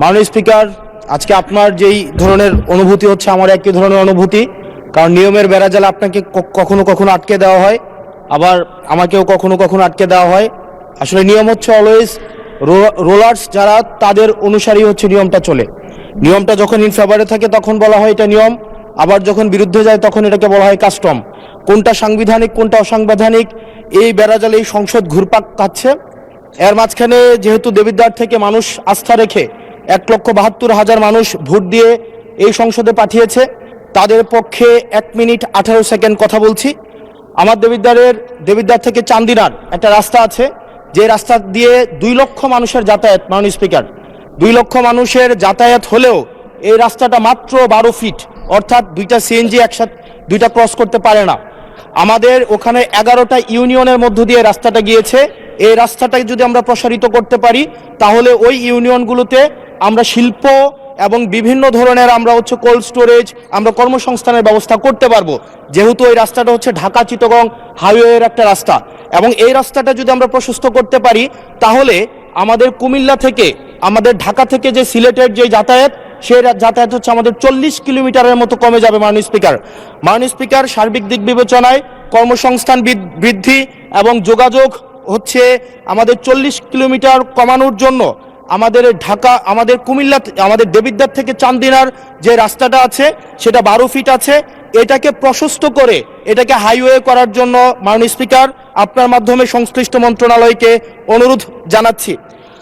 মাননীয় স্পিকার, আজকে আপনার যেই ধরনের অনুভূতি হচ্ছে আমার একই ধরনের অনুভূতি। কারণ নিয়মের বেড়াজালে আপনাকে কখনো কখনো আটকে দেওয়া হয়, আবার আমাকেও কখনো কখনো আটকে দেওয়া হয়। আসলে নিয়ম হচ্ছে অলওয়েজ রোলার্স যারা তাদের অনুসারী হচ্ছে নিয়মটা চলে। নিয়মটা যখন ইন ফেভারে থাকে তখন বলা হয় এটা নিয়ম, আবার যখন বিরুদ্ধে যায় তখন এটাকে বলা হয় কাস্টম। কোনটা সাংবিধানিক কোনটা অসাংবিধানিক এই বেড়াজালে এই সংসদ ঘুরপাক খাচ্ছে। এর মাঝখানে যেহেতু দেবিদ্বার থেকে মানুষ আস্থা রেখে 1,72,000 মানুষ ভোট দিয়ে এই সংসদে পাঠিয়েছে, তাদের পক্ষে 1 মিনিট 18 সেকেন্ড কথা বলছি। আমার দেবিদ্বার থেকে চান্দিনার একটা রাস্তা আছে, যে রাস্তা দিয়ে 2 লক্ষ মানুষের যাতায়াত। মাননীয় স্পিকার, 2 লক্ষ মানুষের যাতায়াত হলেও এই রাস্তাটা মাত্র 12 ফিট, অর্থাৎ 2টা সিএনজি একসাথে 2টা ক্রস করতে পারে না। আমাদের ওখানে 11টা ইউনিয়নের মধ্য দিয়ে রাস্তাটা গিয়েছে। এই রাস্তাটাকে যদি আমরা প্রসারিত করতে পারি তাহলে ওই ইউনিয়নগুলোতে আমরা শিল্প এবং বিভিন্ন ধরনের আমরা হচ্ছে কোল্ড স্টোরেজ, আমরা কর্মসংস্থানের ব্যবস্থা করতে পারবো। যেহেতু এই রাস্তাটা হচ্ছে ঢাকা চিটাগং হাইওয়ের একটা রাস্তা, এবং এই রাস্তাটা যদি আমরা প্রশস্ত করতে পারি তাহলে আমাদের কুমিল্লা থেকে, আমাদের ঢাকা থেকে যে সিলেটের যে যাতায়াত, সেই যাতায়াত হচ্ছে আমাদের 40 কিলোমিটারের মতো কমে যাবে। মাননীয় স্পিকার, সার্বিক দিক বিবেচনায় কর্মসংস্থান বৃদ্ধি এবং যোগাযোগ হচ্ছে আমাদের 40 কিলোমিটার কমানোর জন্য আমাদের কুমিল্লা, আমাদের দেবিদ্বার থেকে চান্দিনার যে রাস্তাটা আছে সেটা 12 ফিট আছে। এটাকে প্রশস্ত করে এটাকে হাইওয়ে করার জন্য মাননীয় স্পিকার আপনার মাধ্যমে সংশ্লিষ্ট মন্ত্রণালয়কে অনুরোধ জানাচ্ছি।